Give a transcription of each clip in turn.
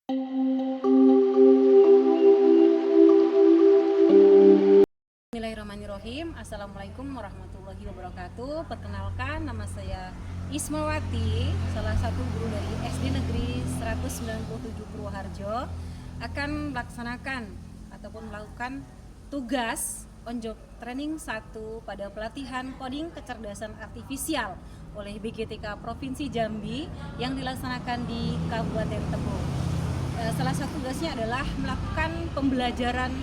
Bismillahirrahmanirrahim. Assalamualaikum warahmatullahi wabarakatuh. Perkenalkan, nama saya Ismawati, salah satu guru dari SD Negeri 197 Purwoharjo, akan melaksanakan ataupun melakukan tugas on job training 1 pada pelatihan coding kecerdasan artifisial oleh BGTK Provinsi Jambi yang dilaksanakan di Kabupaten Tebo. Salah satu tugasnya adalah melakukan pembelajaran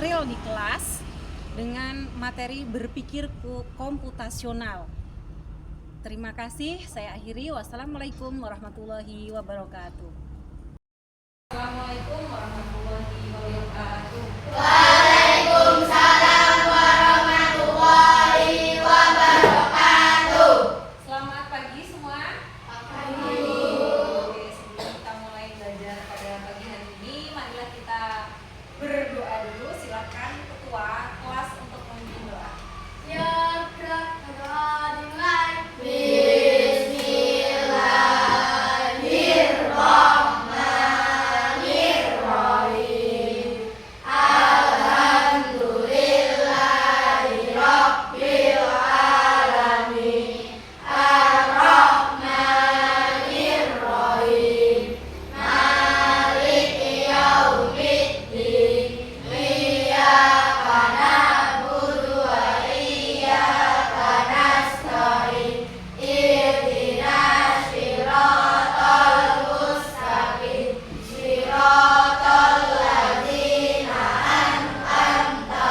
real di kelas dengan materi berpikir komputasional. Terima kasih, saya akhiri. Wassalamualaikum warahmatullahi wabarakatuh. Assalamualaikum warahmatullahi wabarakatuh. Waalaikumsalam warahmatullahi wabarakatuh. Selamat pagi semua. Pagi. Oke, sebelum kita mulai belajar pada pagi hari ini, marilah kita berdoa dulu. Silakan ketua kelas untuk memimpin doa. Ya berdoa dimulai. Bismillahirrahmanirrahim. Alhamdulillahi rabbil alamin. Ar-Rahmanir-Rahim. Maliki yaumiddin. Iyyaka na'budu wa iyyaka nasta'in. Ihdinas siratal mustaqim. Siratal ladzina an'amta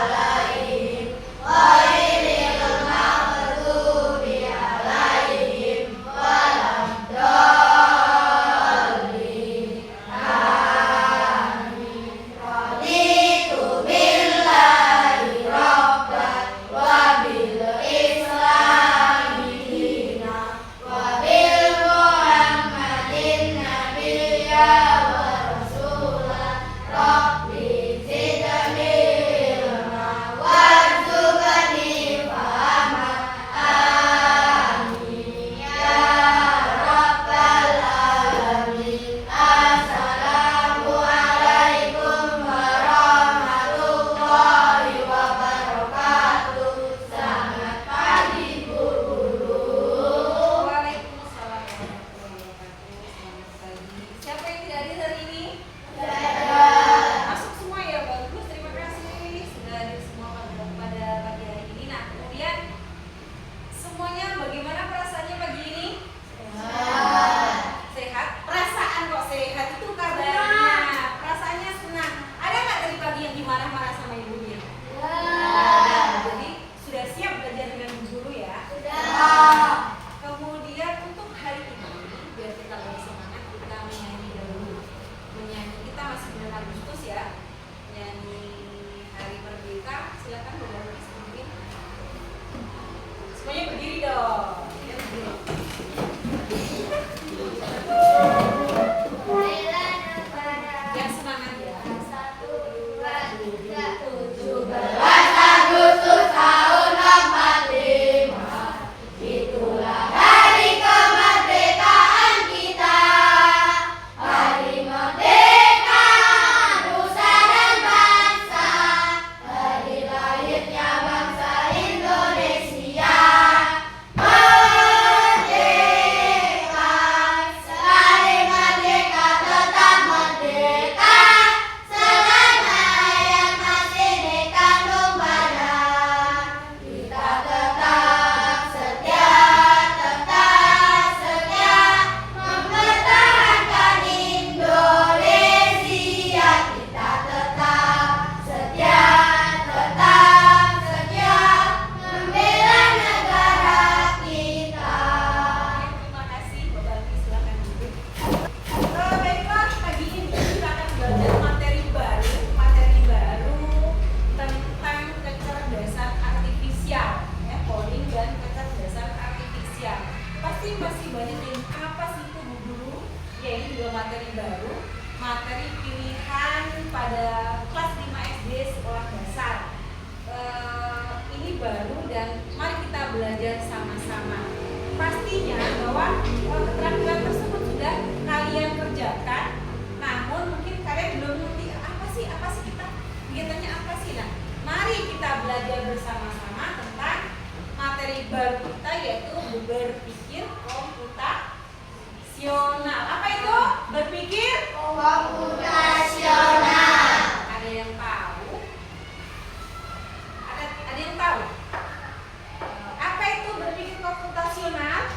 'alaihim ghairil maghdubi 'alaihim waladdallin. Amin. Raditu billahi rabban wa bil islami dinan wa bil muhammadin nabiyya wa rasulah. Rabbi zidni ilma warzuqni fahma. Amin ya rabbal alamin. Assalamu alaikum warahmatullahi wabarakatuh. Selamat pagi guru. Waalaikumsalam warahmatullahi wabarakatuh. Selamat pagi. Siapa yang tidak hadir hari ini? Masuk semua ya, bagus. Terima kasih sudah hadir semua pada pagi hari ini. Nah, kemudian semuanya bagaimana perasaannya pagi ini? Sehat. Perasaan kok sehat itu kabarnya. Perasaannya senang. Ada nggak dari pagi yang dimarah-marah sama ibunya? Ada. Jadi sudah siap belajar dengan Bu Guru ya? Kemudian untuk hari ini, biar kita lebih semangat, kita menyanyi dahulu. Menyanyi, kita masih bulan Agustus ya. Menyanyi Hari Merdeka. Silakan Bapak Luis mungkin. Semuanya berdiri dong. Ya, berdiri. Yang semangat ya. 17 Agustus tahun 45, itulah hari kemerdekaan kita. Hari merdeka nusa dan bangsa, hari lahirnya bangsa Indonesia. Merdeka, sekali merdeka tetap merdeka, selama yang masih dikandung badan. Kita tetap setia mempertahankan Indonesia. Kita tetap setia membela negara kita. Terima kasih Bapak Luis, silakan duduk. Baiklah, pagi ini kita akan belajar materi baru tentang kecerdasan artifisial, ya, coding dan kecerdasan artifisial. Pasti masih banyak yang apa sih itu Bu Guru? Ya, ini juga materi baru, materi pilihan pada kelas 5 SD sekolah dasar. Ini baru dan mari kita belajar sama-sama. Pastinya bahwa keterampilan tersebut sudah kalian kerjakan. Nah, baru kita, yaitu berpikir komputasional. Apa itu berpikir komputasional? Ada yang tahu? Ada yang tahu? Apa itu berpikir komputasional?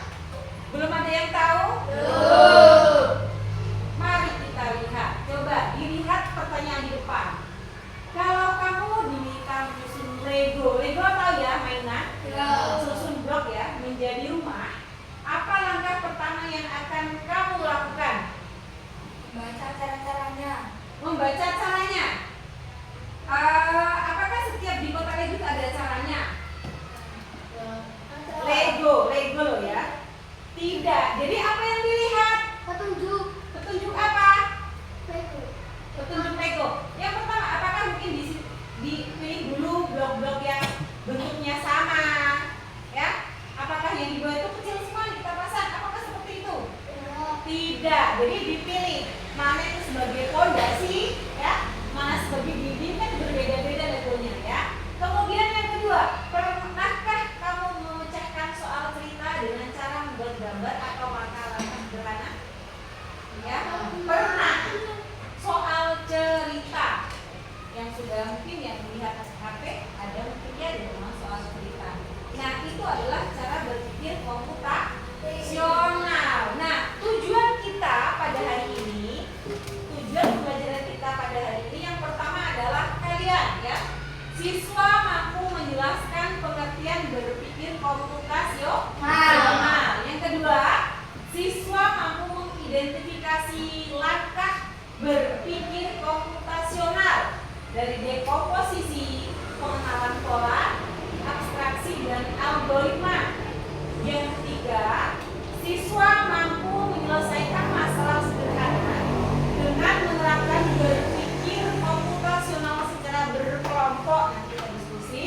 Belum ada yang tahu? Belum. Mari kita lihat. Coba dilihat pertanyaan di depan. Kalau kamu diminta menyusun Lego tahu ya mainan? Susun blok ya menjadi rumah. Apa langkah pertama yang akan kamu lakukan? Baca cara-caranya. Membaca caranya. Apakah setiap di kotak Lego itu ada caranya? Lego loh ya. Tidak. Jadi apa yang dilihat? Petunjuk. Petunjuk apa? Lego. Petunjuk Lego. Yang pertama, apakah mungkin dipilih dulu blok-blok yang bentuknya sama, ya? Apakah yang di bawah itu kecil semua kita pasang? Apakah seperti itu? Tidak. Jadi dipilih mana itu sebagai fondasi, ya? Mana sebagai dinding, kan berbeda-beda levelnya, ya. Kemudian yang kedua, pernahkah kamu memecahkan soal cerita dengan cara membuat gambar atau langkah-langkah sederhana? Ya, pernah. Soal cerita yang sudah mungkin yang melihat HP ada mungkin ya di rumah soal cerita. Nah, itu adalah cara berpikir komputasional. Nah, tujuan kita pada hari ini, tujuan pembelajaran kita pada hari ini yang pertama adalah kalian ya, siswa mampu menjelaskan pengertian berpikir komputasional. Yang kedua, siswa mampu mengidentifikasi langkah berpikir komputasional dari dekomposisi, pengenalan pola, abstraksi, dan algoritma. Yang ketiga, siswa mampu menyelesaikan masalah sederhana dengan menerapkan berpikir komputasional secara berkelompok. Nanti kita diskusi.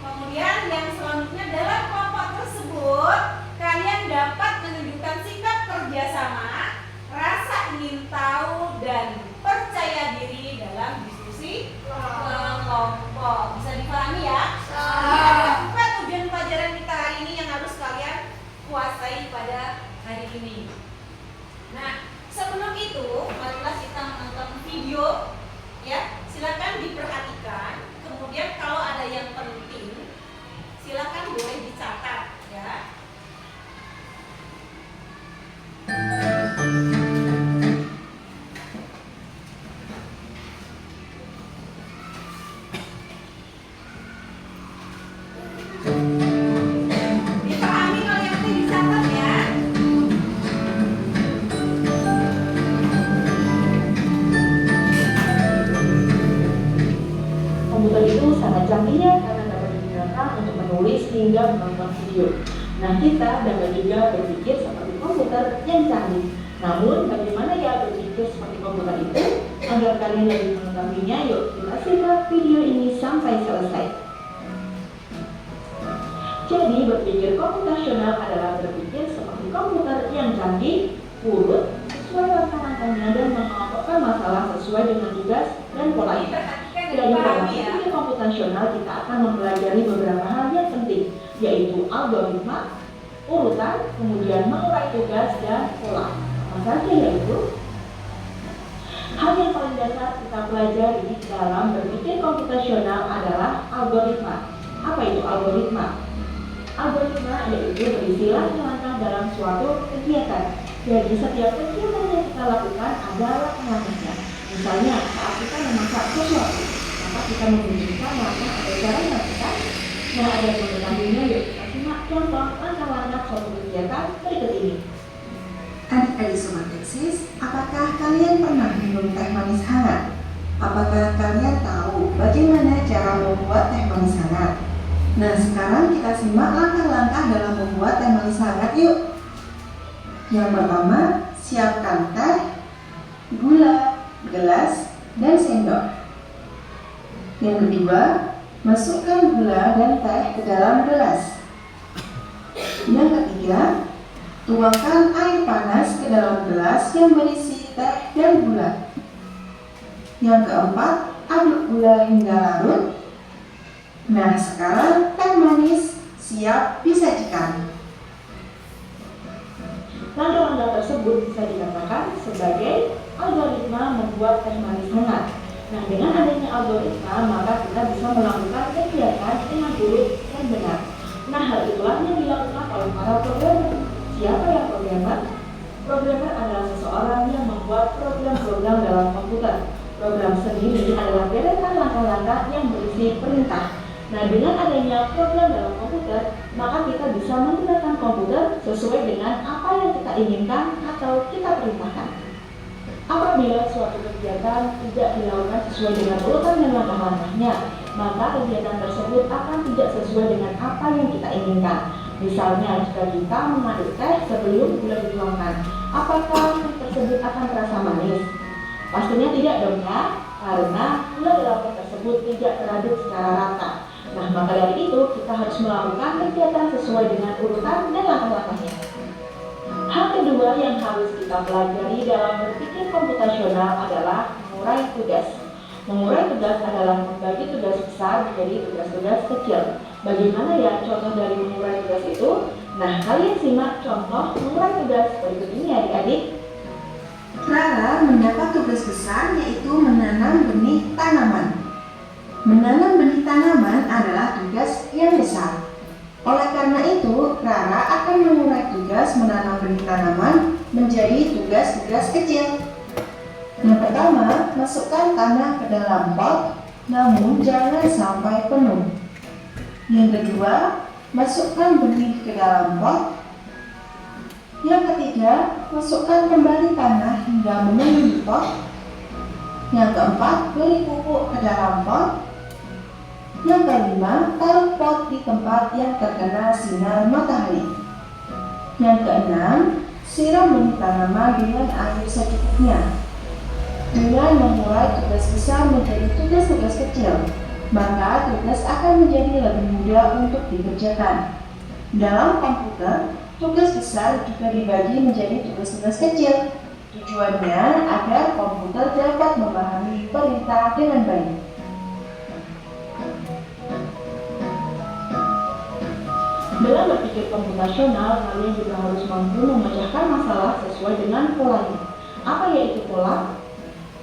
Kemudian yang selanjutnya, dalam kelompok tersebut kalian dapat menunjukkan sikap kerjasama, rasa ingin tahu, dan percaya diri dalam diskusi kelompok. Bisa dipahami ya? Ada 4 tujuan pelajaran kita hari ini yang harus kalian kuasai pada hari ini. Nah, sebelum itu, marilah kita menonton video ya. Silakan diperhatikan. Kemudian kalau ada yang penting, silakan boleh dicatat ya. Dipahami kalau yang penting dicatat ya. Komputer itu sangat canggih ya, karena dapat digunakan untuk menulis hingga menonton video. Nah, kita dapat juga berpikir seperti komputer yang canggih. Namun, bagaimana ya berpikir seperti komputer itu? Agar kalian lebih mengetahuinya, yuk kita simak video ini sampai selesai. Jadi, berpikir komputasional adalah berpikir seperti komputer yang canggih, urut, sesuai langkah-langkahnya, dan mengelompokkan masalah sesuai dengan tugas dan pola itu. Dari dalam berpikir komputasional kita akan mempelajari beberapa hal yang penting, yaitu algoritma, urutan, kemudian mengurai tugas dan pola. Apa saja yaitu? Hal yang paling dasar kita pelajari dalam berpikir komputasional adalah algoritma. Apa itu algoritma? Algoritma yaitu berisi langkah-langkah dalam suatu kegiatan. Jadi setiap kegiatan yang kita lakukan adalah langkah-langkahnya. Misalnya saat kita memasak sesuatu, maka kita memberikan langkah atau cara melakukan. Nah, ada yang mengetahuinya, yuk kita simak contoh langkah-langkah suatu kegiatan berikut ini. Adik-adik Sobat Eksis, apakah kalian pernah minum teh manis hangat? Apakah kalian tahu bagaimana cara membuat teh manis hangat? Nah, sekarang kita simak langkah-langkah dalam membuat teh manis hangat yuk. Yang pertama, siapkan teh, gula, gelas, dan sendok. Yang kedua, masukkan gula dan teh ke dalam gelas. Yang ketiga, tuangkan air panas ke dalam gelas yang berisi teh dan gula. Yang keempat, aduk gula hingga larut. Nah, sekarang teh manis siap disajikan. Langkah-langkah tersebut bisa dikatakan sebagai algoritma membuat teh manis hangat. Nah, dengan adanya algoritma, maka kita bisa melakukan kegiatan dengan urut dan benar. Nah, hal itulah yang dilakukan oleh para programmer. Siapa yang programmer? Programmer adalah seseorang yang membuat program-program dalam komputer. Program sendiri adalah deretan langkah-langkah yang berisi perintah. Nah, dengan adanya program dalam komputer, maka kita bisa menggunakan komputer sesuai dengan apa yang kita inginkan atau kita perintahkan. Apabila suatu kegiatan tidak dilakukan sesuai dengan urutan dan langkah-langkahnya, maka kegiatan tersebut akan tidak sesuai dengan apa yang kita inginkan. Misalnya, jika kita mengaduk teh sebelum gula dituangkan, apakah teh tersebut akan terasa manis? Pastinya tidak dong ya, karena gula dalam teh tersebut tidak teraduk secara rata. Nah, maka dari itu kita harus melakukan kegiatan sesuai dengan urutan dan langkah-langkahnya. Hal kedua yang harus kita pelajari dalam berpikir komputasional adalah mengurai tugas. Mengurai tugas adalah membagi tugas besar menjadi tugas-tugas kecil. Bagaimana ya contoh dari mengurai tugas itu? Nah, kalian simak contoh mengurai tugas berikut ini adik-adik. Rara mendapat tugas besar yaitu menanam benih tanaman. Menanam benih tanaman adalah tugas yang besar. Oleh karena itu, Rara akan mengurai tugas menanam benih tanaman menjadi tugas-tugas kecil. Yang pertama, masukkan tanah ke dalam pot, namun jangan sampai penuh. Yang kedua, masukkan benih ke dalam pot. Yang ketiga, masukkan kembali tanah hingga memenuhi pot. Yang keempat, beri pupuk ke dalam pot. Yang kelima, taruh pot di tempat yang terkena sinar matahari. Yang keenam, siram benih tanaman dengan air secukupnya. Dengan mengurai tugas besar menjadi tugas-tugas kecil, maka tugas akan menjadi lebih mudah untuk dikerjakan. Dalam komputer, tugas besar juga dibagi menjadi tugas-tugas kecil. Tujuannya agar komputer dapat memahami perintah dengan baik. Dalam berpikir komputasional, kalian juga harus mampu memecahkan masalah sesuai dengan polanya. Apa yaitu pola?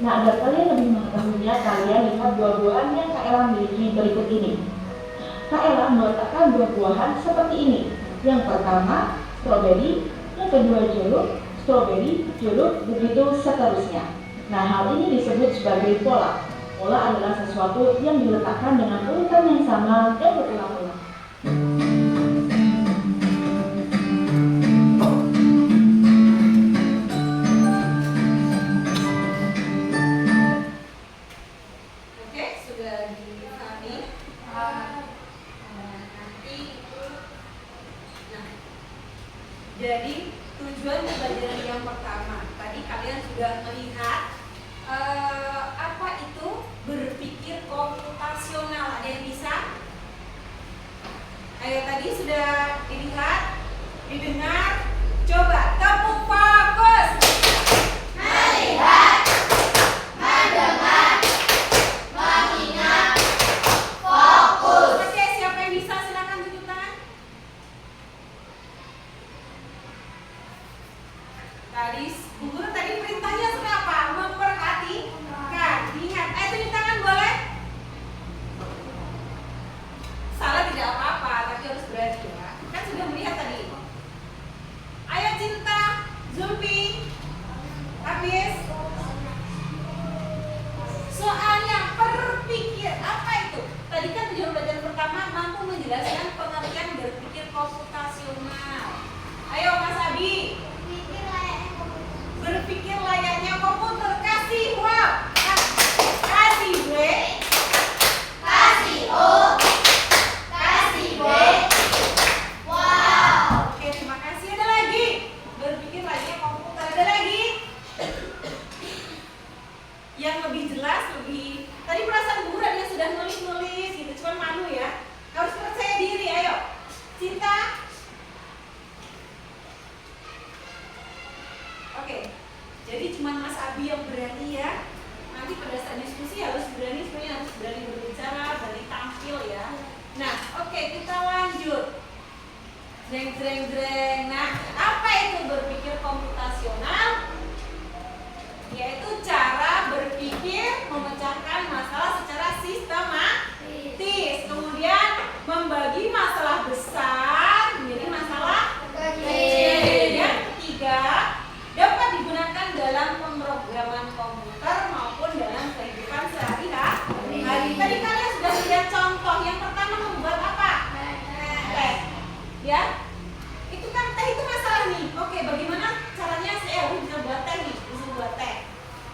Nah, agar kalian lebih mengetahuinya, kalian lihat buah-buahan yang Kak Ella miliki berikut ini. Kak Ella meletakkan buah-buahan seperti ini. Yang pertama, stroberi, yang kedua jeruk, stroberi, jeruk, begitu seterusnya. Nah, hal ini disebut sebagai pola. Pola adalah sesuatu yang diletakkan dengan urutan yang sama dan berulang-ulang. Jadi tujuan pembelajaran yang pertama tadi kalian sudah melihat apa itu berpikir komputasional. Ada yang bisa? Ayo, tadi sudah dilihat, didengar. Coba tepuk fokus. Melihat, mendengar, mengingat, fokus. Oke, siapa yang bisa silakan tunjuk tangan. Tadi Bu Guru tadi perintahnya apa? Memperhatikan. Ingat, tunjuk tangan boleh? Salah tidak apa-apa, tapi harus berani ya. Kan sudah melihat tadi. Ayo Cinta, Zulfi, Habis. Soalnya berpikir apa itu? Tadi kan tujuan belajar pertama mampu menjelaskan pengertian berpikir komputasional. Ayo Mas Abi. Berpikir layaknya komputer. Kasih wow. Kasih B. kasih O, kasih B. Wow. Oke, terima kasih. Ada lagi. Berpikir layaknya komputer. Ada lagi. Yang lebih jelas, lebih. Tadi perasaan Bu dia sudah nulis-nulis gitu. Cuman malu ya. Harus percaya diri. Ayo. Cinta. Oke, jadi cuma Mas Abi yang berani ya. Nanti pada saat diskusi harus berani berbicara, berani tampil ya. Nah, oke, kita lanjut. Jreng jreng jreng. Nah, apa itu berpikir komputasional? Yaitu cara berpikir memecahkan masalah secara sistematis, kemudian membagi masalah besar menjadi masalah kecil. Yang ketiga, dapat digunakan dalam pemrograman komputer maupun dalam kehidupan sehari-hari. Tadi kalian sudah lihat contoh. Yang pertama membuat apa? Teh. Ya, itu kan teh itu masalah nih. Oke, bagaimana caranya saya bisa buat teh nih? Bisa buat teh.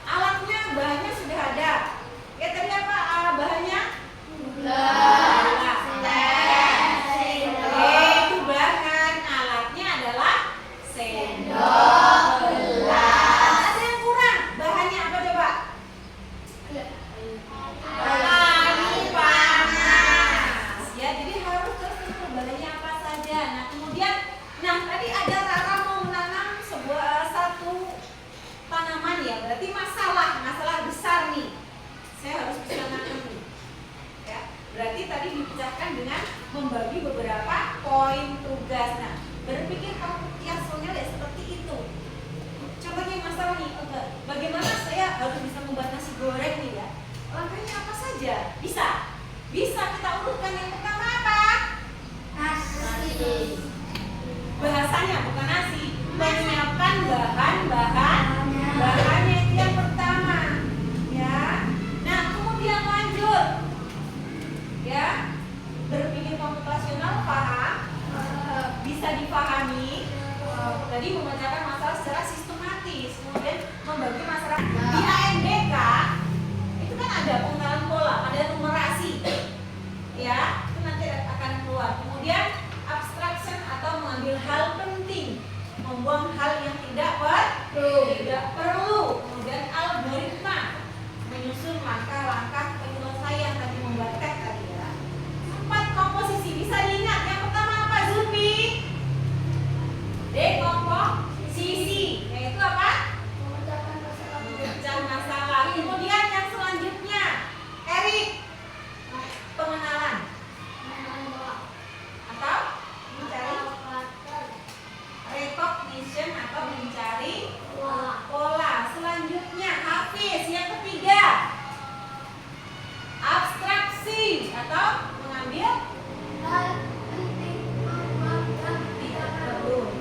Alatnya, bahannya sudah ada. Ya tadi apa bahannya? Gula. Oke, itu bahan. Alatnya adalah sendok. Ada yang kurang? Bahannya apa coba? Panas. Ya, jadi harus terus bahannya apa saja. Nah, kemudian, tadi ada Rara mau menanam satu tanaman ya, berarti masalah besar nih. Saya harus bisa nanam nih. Ya, berarti tadi dipecahkan dengan membagi beberapa poin tugas. Nah, berpikir komputasional ya seperti itu. Contohnya masalah nih, bagaimana saya harus bisa membuat nasi goreng nih ya? Langkahnya apa saja? Bisa kita urutkan. Yang pertama apa? Nasi. Bahasanya bukan nasi. Menyiapkan bahannya itu yang pertama. Ya. Nah, kemudian lanjut. Ya. Berpikir komputasional paham? Bisa dipahami. Tadi memecahkan masalah secara sistematis, kemudian membagi masalah. Di ANBK itu kan ada pengenalan pola, ada numerasi. Ya, itu nanti akan keluar. Kemudian abstraction atau mengambil hal penting, membuang hal yang tidak perlu. Kemudian algoritma, menyusun langkah-langkah penyelesaian tadi membuat teh tadi ya. 4 komposisi bisa diingat. Yang pertama apa Zulfi? Dekomposisi, yaitu apa? Memecah masalah. Kemudian yang selanjutnya, Erik, pengenalan atau mencari recognition atau mencari pola. Selanjutnya Hafiz, yang ketiga abstraksi atau mengambil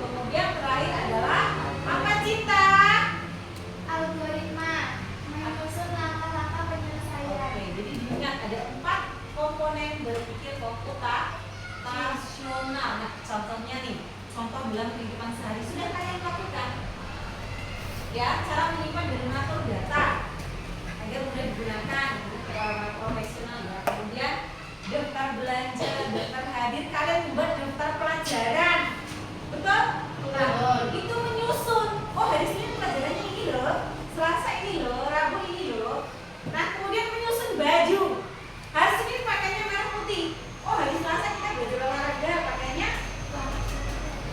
kemudian terakhir adalah apa Cinta? Oke, jadi diingat ada 4 komponen berpikir komputasional. Nah, contohnya nih, contoh dalam kehidupan sehari sudah kalian lakukan. Ya, cara menyimpan dan mengatur data agar mudah digunakan untuk profesional ya. Kemudian daftar belanja, daftar hadir, kalian membuat daftar pelajaran. Betul? Nah, itu menyusun. Oh, hari Senin pelajarannya ini loh, Selasa ini loh, Rabu ini loh. Nah, kemudian menyusun baju. Hari Senin pakainya merah putih. Oh, hari Selasa kita belajar olahraga, pakainya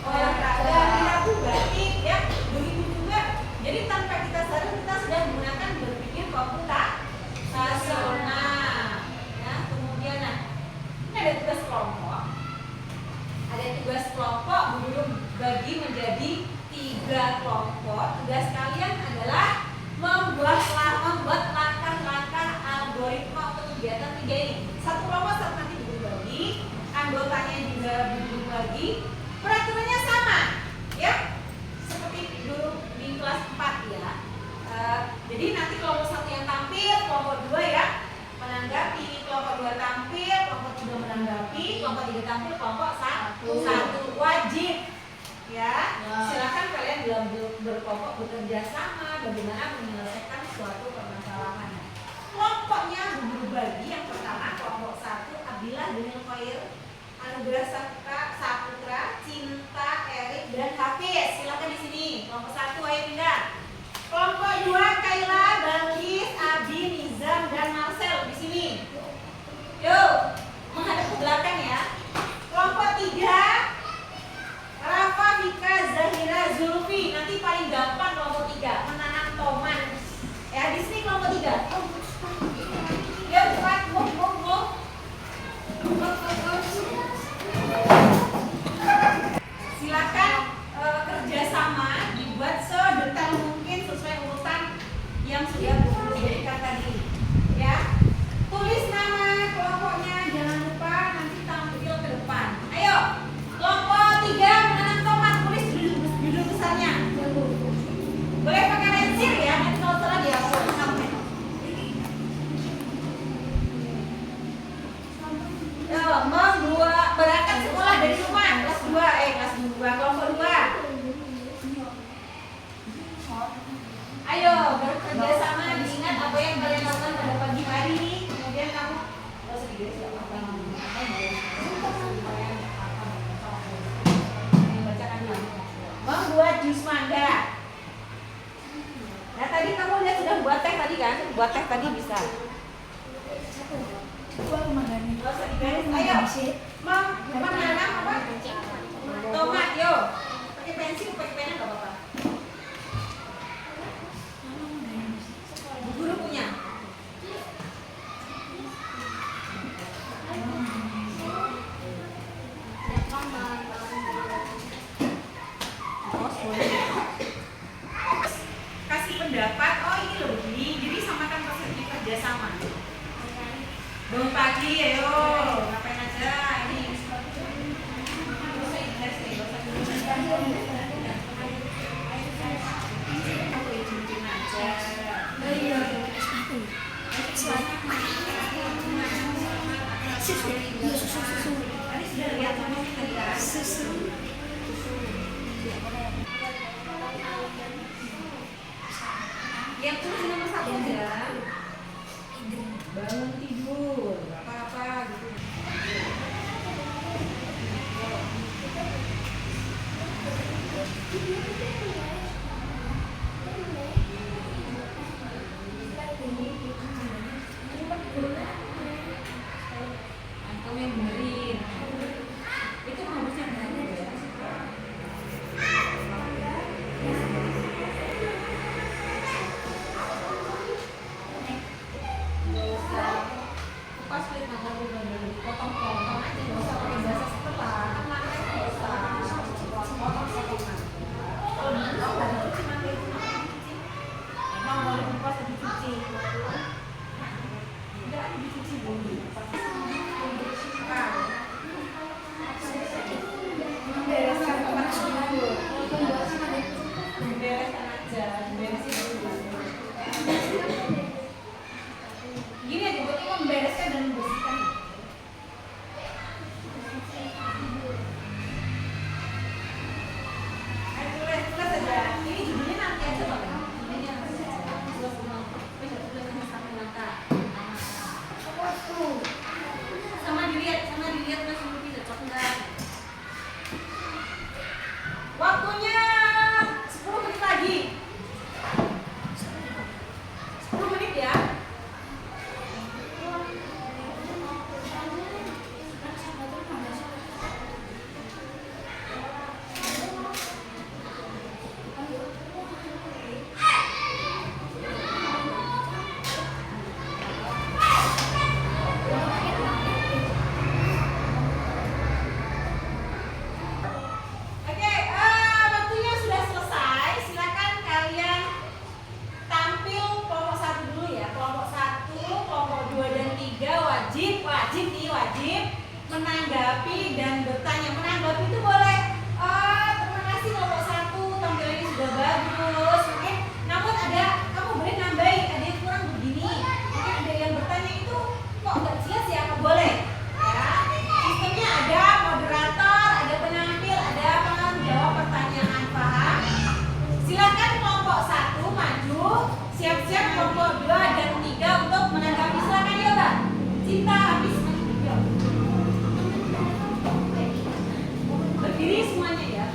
olahraga. Hari Rabu batik ya. Begitu juga. Jadi tanpa kita sadar kita sudah menggunakan berpikir komputasional. Ya, kemudian ini ada tugas kelompok. Ada tugas kelompok belum bagi menjadi 3 kelompok. Tugas kalian adalah membuat langkah-langkah algoritma untuk kegiatan 3 ini. Satu kelompok nanti dibagi, anggotanya juga dibagi. Peraturannya sama, ya, seperti dulu di kelas 4 ya. Jadi nanti kelompok 1 yang tampil, kelompok 2 ya menanggapi, kelompok 2 tampil, kelompok 3 menanggapi, kelompok 3 tampil, kelompok 1 wajib. Ya, silakan kalian dalam berkelompok bekerja sama bagaimana menyelesaikan suatu permasalahan. Kelompoknya berbagi. Yang pertama kelompok 1 Abdillah dengan Khair, Anugerah Saputra, Cinta, Erik dan Hafiz. Silakan di sini. Kelompok 1 ayo pindah. Kelompok 2 Kaila, Balkis, Abi, Nizam dan Marcel di sini. Yuk, menghadap ke belakang ya. Kelompok 3 Rafa, Vika, Zahira, Zulfi. Nanti paling gampang kelompok 3 menanam tomat. Ya, di sini kelompok 3. Yuk, cepat, move. kelompok 2. Ayo bekerja sama, diingat apa yang kalian lakukan pada pagi hari. Kemudian kamu membuat jus mangga. Nah tadi kamu lihat sudah buat teh tadi kan? Buat teh tadi bisa. Ayo, menanam apa? Tomat, yo. Pakai pensil, pakai pena nggak apa-apa. Bu guru punya. Kasih pendapat. Oh ini loh begini. Jadi samakan persepsi kerjasama. Bangun pagi, ayo. Ngapain aja ini? Aku izin aja. Susu. Tadi sudah lihat mama tadi kan? Susu. Yang tulis nomor 1 aja. Bangun tidur, apa-apa gitu. Kamu yang benerin. Itu harusnya benerin ya. Pas kulit mangga dulu potong-potong aja, nggak usah pakai bahasa setelah. Kan mangga itu bisa potong-potongan. Kalau dulu nggak dicuci mangga itu nggak dicuci. Emang boleh dikupas atau dicuci? Tidak dicuci bumbu. Membereskan tempat tidur. Membereskan aja, beresin dulu. Gini aja buat membereskan dan membersihkan. Ayo tulis aja. Ini judulnya nanti aja loh. Judulnya nanti aja. Tulis sampai langkah. Sama dilihat Mas Luki cocok enggak? Waktunya 10 menit lagi. 10 menit ya. Waktunya sudah selesai. Silakan kalian tampil kelompok 1 dulu ya. Kelompok 1, kelompok 2 dan 3 wajib menanggapi dan bertanya. Menanggapi itu boleh. Terima kasih kelompok 1, tampilannya sudah bagus. Oke. Namun kamu boleh nambahin. Ada yang kurang begini. Mungkin ada yang bertanya itu kok nggak jelas ya? Apa boleh? Ya. Sistemnya ada moderator, ada penampil, ada penjawab pertanyaan. Paham? Silakan kelompok 1 maju, siap-siap kelompok 2 dan 3 untuk menanggapi. Silakan ya, Mbak. Cinta habis maju. Berdiri semuanya ya.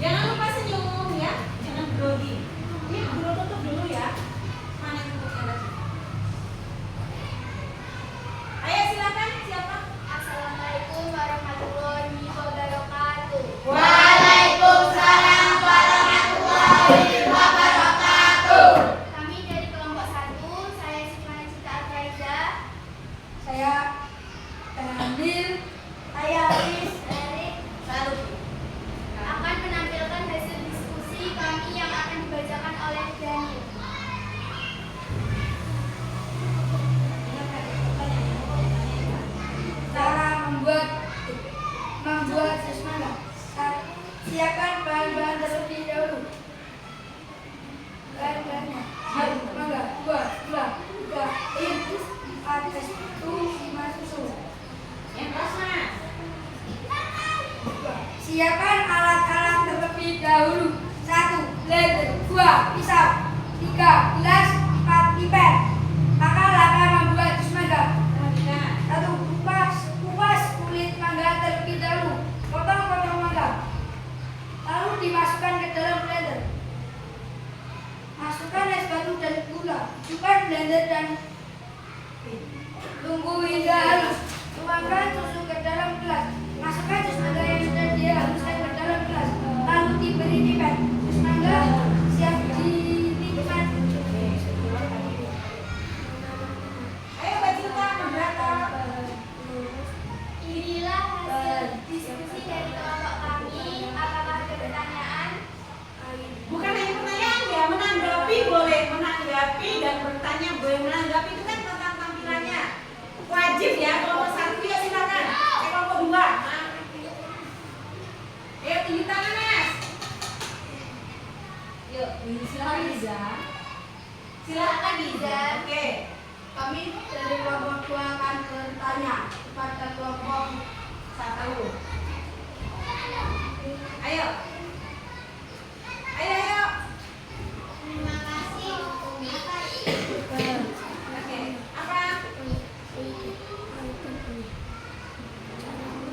Jangan lupa senyum ya, jangan grogi. Ini guru tutup dulu ya. Mana yang tutupnya tadi? Ayo silakan, siapa? Assalamualaikum warahmatullahi wabarakatuh. Waalaikumsalam warahmatullahi wabarakatuh. Kami dari kelompok 1, saya Sukmana Cita Alfaiza Siapkan alat-alat terlebih dahulu. 1. Blender. 2. Pisau. 3. Gelas. 4. Pipet. Maka akan membuat jus mangga. 1. Kupas kulit mangga terlebih dahulu. Potong-potong mangga. Lalu dimasukkan ke dalam blender. Masukkan es batu dan gula. Hidupkan blender dan tunggu hingga halus. Tuangkan susu ke dalam gelas. Masukkan jus mangga yang sudah dihaluskan ke dalam gelas. Lalu diberi pipet. Jus mangga siap dinikmati. Ayo Mbak Cinta, memberapa? Inilah hasil diskusi dari kelompok kami. Apakah ada pertanyaan? Bukan hanya pertanyaan ya, menanggapi boleh menanggapi dan bertanya boleh menanggapi, itu kan tentang tampilannya. Wajib ya, kelompok 1 ya silakan. Kelompok 2. Ayo tinggi tangan Mas. Yuk, silakan Liza. Silakan Liza. Oke. Kami dari kelompok 2 akan bertanya kepada kelompok 1. Ayo. Ayo. Terima kasih. Oke. Apa?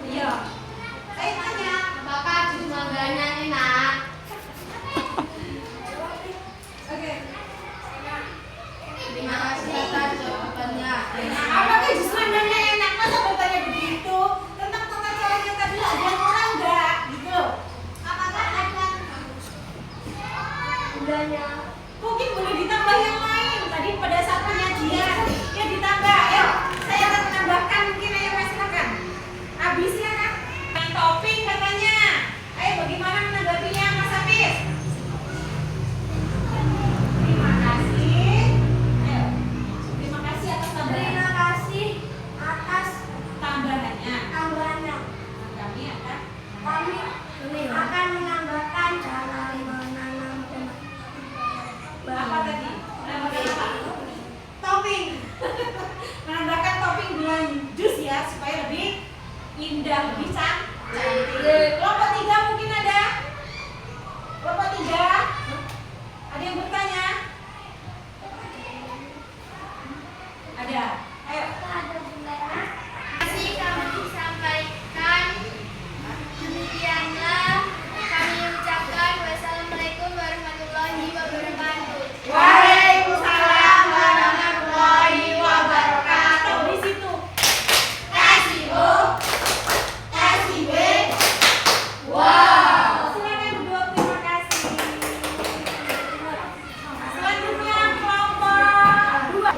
Iya. Saya tanya. Apakah jus mangganya enak? Oke. Terima kasih atas jawabannya. Apakah jus mangganya enak? Masa bertanya begitu? Tentang tata caranya tadi ada orang enggak? Gitu. Apakah ada gulanya? Mungkin boleh ditambah yang lain. Tadi pada saat penyajian ya ditambah. Ayo, saya akan menambahkan mungkin. Ayo Mas silakan. Habis silakan. Yang topping katanya. Ayo bagaimana menanggapinya Mas Hafiz? Terima kasih. Ayo. Terima kasih atas tambahan. Terima kasih atas Tambahannya. tambahannya. Kami akan Kami akan menambahkan cara menanam apa tadi? Menambahkan apa? Topping. Menambahkan topping dengan jus ya supaya lebih indah, lebih cantik. Kelompok 3 mungkin ada? Kelompok 3? Ada yang bertanya? Ada. Ayo. Masih kami sampaikan. Demikianlah kami ucapkan wassalamualaikum warahmatullahi wabarakatuh. Waalaikumsalam warahmatullahi wabarakatuh. Di situ. Kasih Bu. Kasih B. Wow. Silakan berdua, terima kasih. Selanjutnya kelompok 2.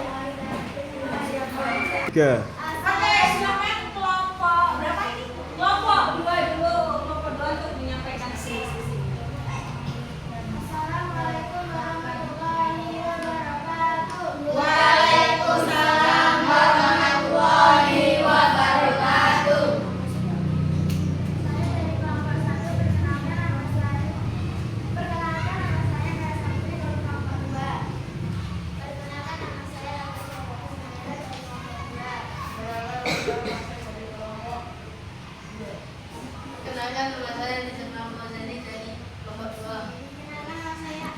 3. Oke, silakan kelompok berapa ini? Kelompok 2 dulu. Kelompok 2 untuk menyampaikan sisi. Assalamualaikum warahmatullahi wabarakatuh. Waalaikumsalam warahmatullahi wabarakatuh. Saya dari kelompok 1 perkenalkan nama saya. Perkenalkan nama saya Nara Sabri dari kelompok 2. Perkenalkan nama saya Raka Sopo dari kelompok 2. Perkenalkan nama saya Nisa Muhammad Zani dari kelompok 2. Perkenalkan nama saya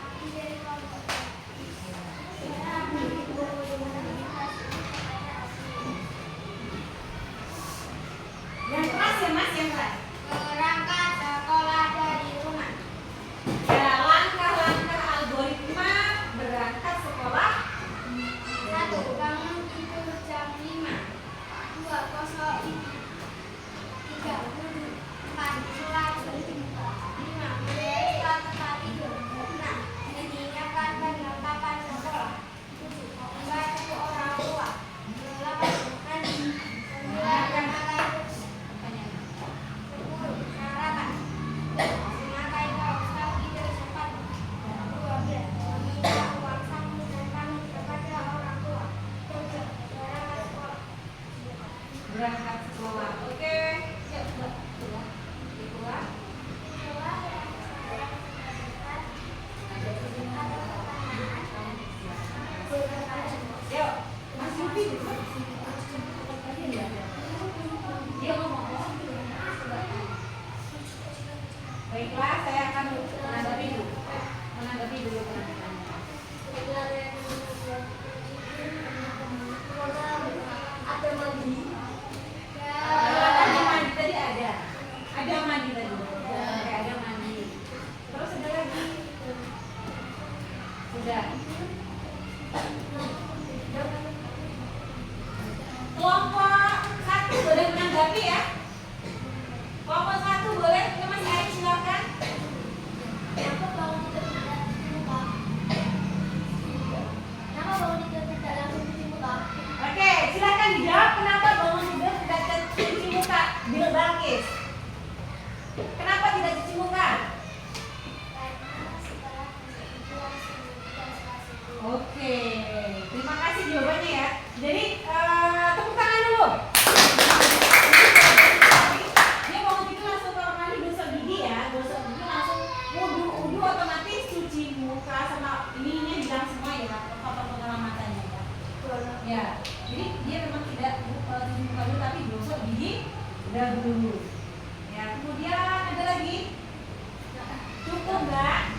Aki dari kelompok 2. Yang keras ya Mas, yang keras. Berangkat sekolah dari rumah. Ya, langkah-langkah algoritma berangkat sekolah. 1. Bangun tidur jam 5. 2. Kosong gigi. 3. Wudhu. 4. Sholat. 5. Bereskan tempat tidur. 6. Menyiapkan perlengkapan sekolah. 7. Membantu orang tua. 8. Mandi. 9. Memakai kursi. 10. Sarapan. Memakai kaos kaki dan sepatu. 12. Meminta uang saku dan pamit kepada orang tua. 13. Berangkat sekolah. Berangkat sekolah. Oke. Yuk, Mbak. Keluar. Yuk, Mas Yufi. Dia ngomong. Oke, terima kasih jawabannya ya. Jadi tepuk tangan dulu. Dia mau gitu langsung kalau mandi gosok gigi ya, gosok gigi langsung wudhu otomatis cuci muka sama ini bilang semua ya, kotor-kotoran matanya ya. Ya, jadi dia memang tidak cuci muka dulu tapi gosok gigi dahulu. Ya, kemudian ada lagi. Cukup nggak?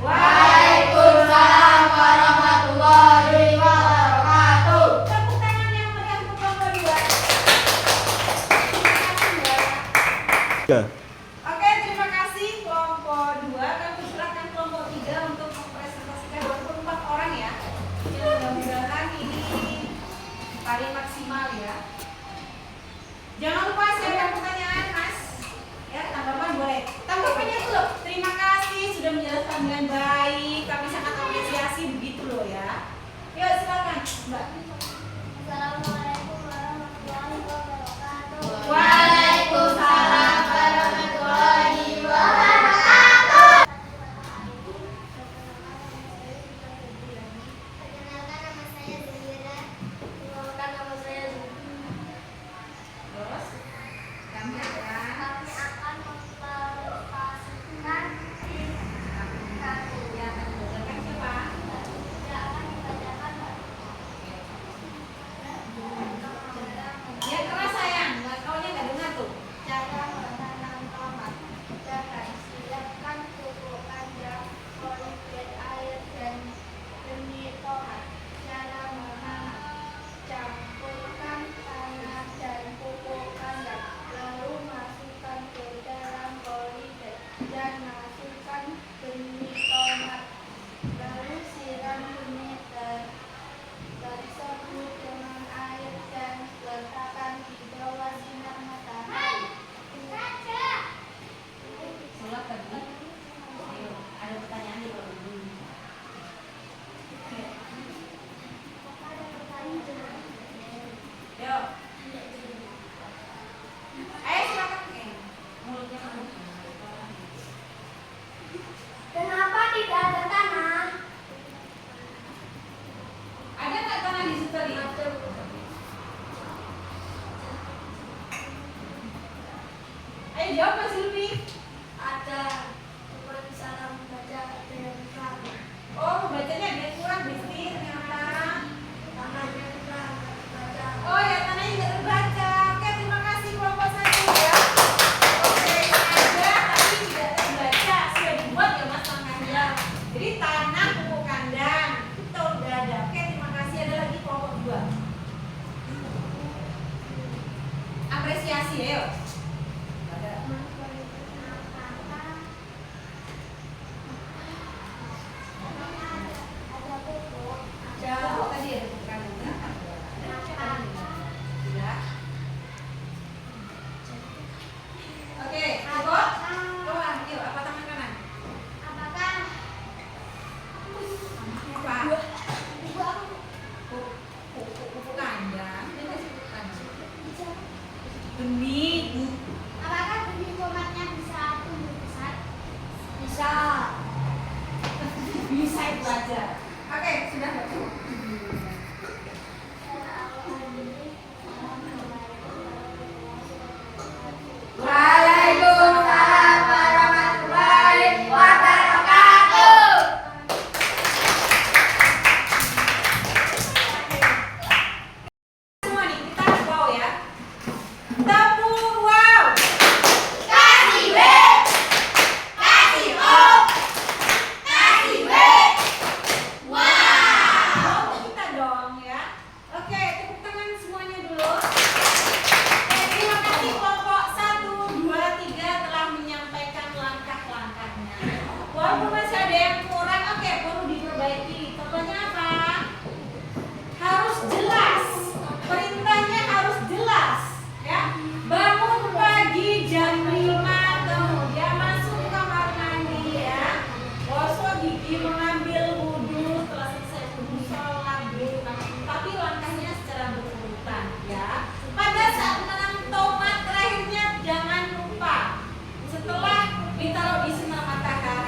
Waalaikumsalam warahmatullahi wabarakatuh. Tepuk tangan yang meriah untuk kelompok 2. Oke, terima kasih kelompok 2. Kami persilakan kelompok 3 untuk mempresentasikan 24 orang ya. Ya, mudah-mudahan ini paling maksimal ya. Jangan lupa siapkan pertanyaan, Mas. Ya, tanggapan boleh. Tanggapannya dulu. Terima kasih sudah menjelaskan dengan baik. Kami sangat apresiasi begitu loh ya. Yuk, silakan, Mbak. Assalamualaikum warahmatullahi wabarakatuh. Waalaikumsalam warahmatullahi wabarakatuh. Perkenalkan nama saya Zahira. Perkenalkan nama saya Zubi. Terus, kami akan Kami akan mempresentasikan ya, akan mengajarkan siapa? tidak akan membacakan Ya, keras sayang. Nggak, kaunya nggak dengar tuh. cara menanam tomat. Jangan siapkan pupuk kandang, polybag air dan benih tomat. Cara menanam: campurkan tanah dan pupuk kandang, lalu masukkan ke dalam polybag dan masukkan benih tomat. Lalu siram benih tersebut dengan air dan letakkan di bawah sinar matahari. Sholat tadi. Ayo, ada pertanyaan di bawah ini. Yuk. Ayo silakan. Mulutnya kamu. Kenapa tidak ada tanah? Ada nggak tanah di situ tadi? Ayo jawab Mas Zulfi. Ada. Seperti salah membaca dengan kurang. Oh, bacanya dia kurang Bisti ternyata. Tanahnya kurang baca. Oh ya, tanahnya nggak terbaca. Oke, terima kasih kelompok 1 ya. Oke, ada tapi tidak terbaca. Sudah dibuat ya Mas tangannya. Jadi tanah pupuk kandang. Betul, udah ada. Oke, terima kasih. Ada lagi kelompok 2. Apresiasi ya, yuk.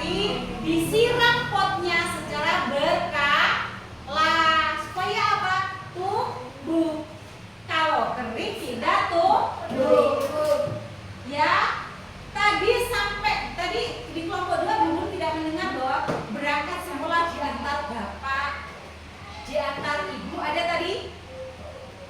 berarti disiram potnya secara berkala supaya apa? Tumbuh. Kalau kering tidak tumbuh. Ya. Tadi di kelompok 2 belum tidak mendengar bahwa berangkat sekolah diantar bapak, diantar ibu ada tadi?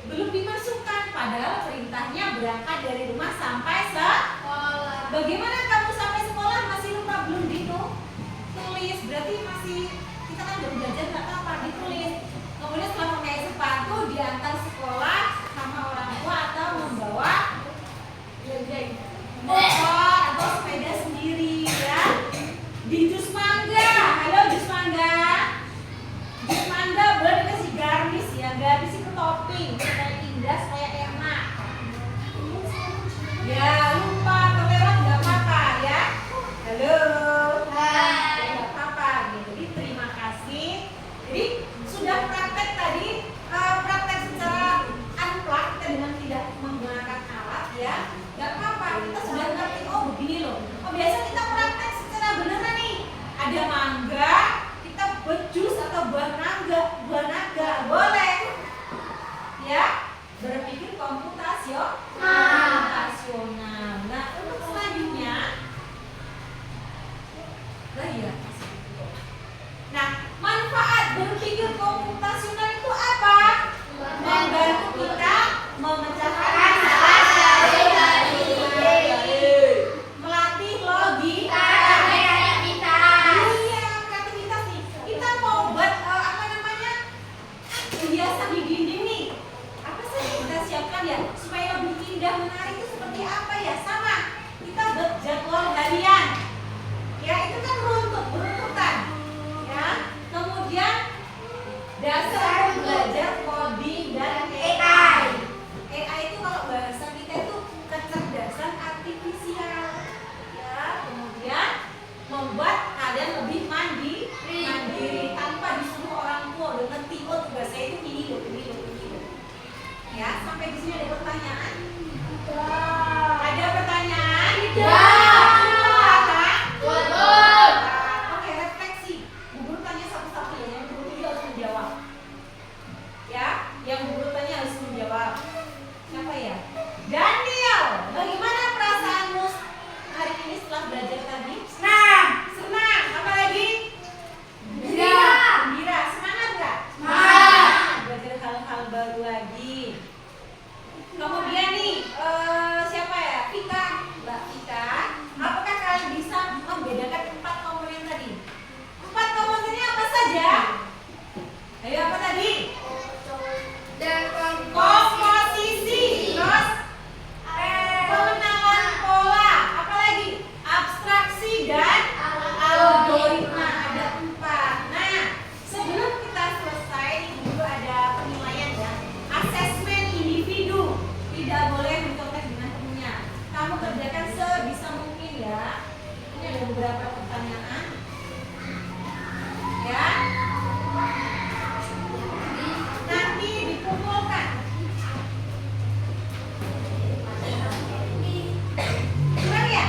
Belum dimasukkan, padahal perintahnya berangkat dari rumah sampai sekolah. Bagaimana kamu sampai sekolah masih lupa belum ditulis? Berarti masih kita kan baru belajar nggak apa ditulis. Kemudian setelah pakai sepatu diantar sekolah sama orang tua atau membawa motor atau sepeda sendiri ya. Di jus mangga, halo jus mangga. Jus mangga boleh dikasih garnish ya, garnish itu topping supaya indah, supaya enak. Ya lupa kelewat nggak apa-apa ya. Halo. Hai. Nggak apa-apa gitu. Jadi terima kasih. Jadi sudah praktek tadi, praktek secara unplug kita dengan tidak menggunakan alat ya. Nggak apa-apa, kita sudah ngerti, oh begini loh. Oh biasa kita praktek secara beneran nih. Ada mangga, kita buat jus atau buah naga, boleh. Ya, berpikir komputasional. Nah, untuk selanjutnya, nah, manfaat berpikir komputasional itu apa? Membantu kita memecahkan masalah dari melatih logika dan kreativitas. Iya, kreativitas nih. Kita mau buat hiasan di dinding nih. Apa saja kita siapkan ya supaya lebih indah menarik itu seperti apa ya? Sama. Kita buat jadwal harian. Ya, itu kan beruntutan. Ya. Kemudian dasar belajar coding dan AI. AI itu kalau bahasa kita itu kecerdasan artifisial. Ya, kemudian membuat kalian lebih mandiri tanpa disuruh orang tua. Udah ngerti oh tugas saya itu ini loh. Ya, sampai di sini ada pertanyaan? Ada pertanyaan? Oke, refleksi. Bu Guru tanya satu-satu ya, yang Bu Guru juga harus menjawab. Ya, yang Bu Guru tanya harus menjawab. Siapa ya? Daniel, bagaimana perasaanmu hari ini setelah belajar tadi? Senang. Apa lagi? Gembira. Semangat nggak? Belajar hal-hal baru lagi. Kemudian nih, siapa ya? Mbak Vika. Apakah kalian bisa membedakan 4 komponen tadi? 4 komponennya apa saja? Ayo, apa tadi? Komposisi, terus pengenalan pola, apa lagi? Abstraksi dan algoritma, ada 4. Nah, sebelum kita selesai dulu ada penilaian ya, asesmen individu, tidak boleh mencontek dengan temannya. Kamu kerjakan sebisa mungkin ya. Ini ada beberapa pertanyaan. Ya. Nanti dikumpulkan. Kurang ya?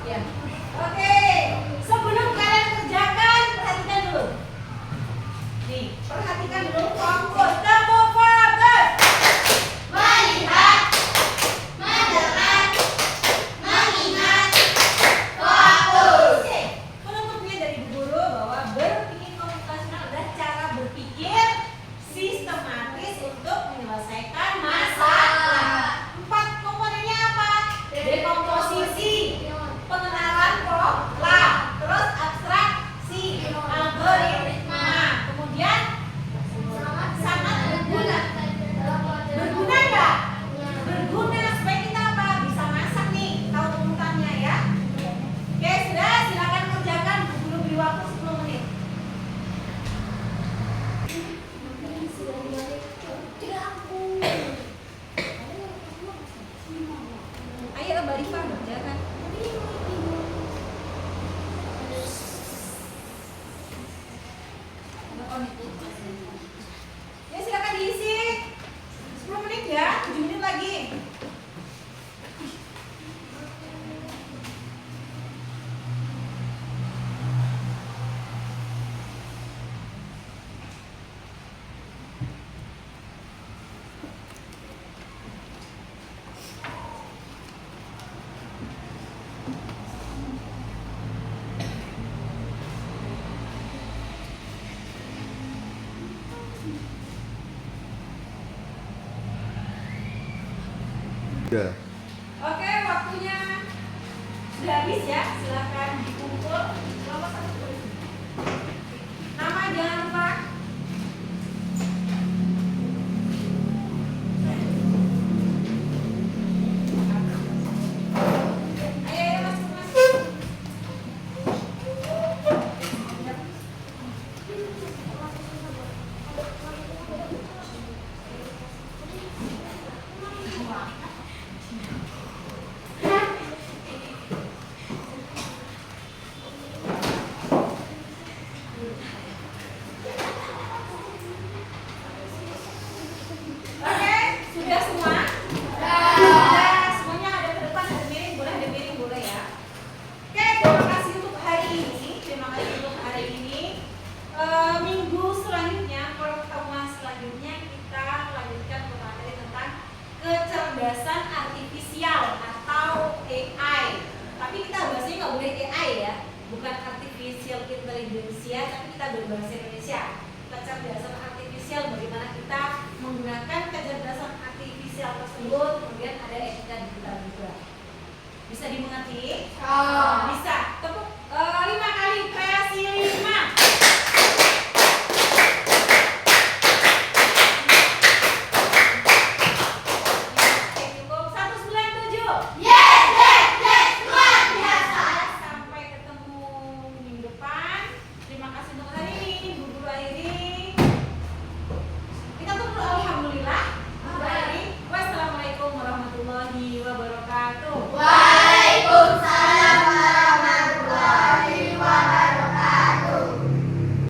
Ya. Oke. Sebelum kalian kerjakan, perhatikan dulu. Nih, perhatikan dulu fokus. Temu fokus. Melihat, mendengar, mengingat, fokus. Oke. Penutupnya dari Bu Guru bahwa berpikir komputasional adalah cara berpikir sistematis untuk menyelesaikan masalah. 4 komponennya apa? Dekomposisi, pengenalan pola, terus abstraksi, algoritma, kemudian sangat berguna. Berguna nggak? Berguna supaya kita apa? Bisa masak nih, tahu urutannya ya. Oke, sudah, silakan kerjakan. Bu Guru beri waktu 10 menit. Ayo Mbak Rifa kerjakan. Ya silakan diisi 10 menit ya, 7 menit lagi. Ya. Oke, waktunya sudah habis ya. Silakan dikumpul. Kelompok 1. Nama jangan lupa. Ayo masuk. Oke, sudah semua? Sudah, semuanya ada ke depan, ada miring, boleh ada miring, boleh ya. Oke, terima kasih untuk hari ini. Terima kasih untuk hari ini. Minggu selanjutnya, pertemuan selanjutnya kita lanjutkan ke materi tentang kecerdasan artifisial atau AI. Tapi kita bahasanya nggak boleh AI ya, bukan artificial intelligence ya, tapi kita berbahasa Indonesia. Kecerdasan artifisial, bagaimana kita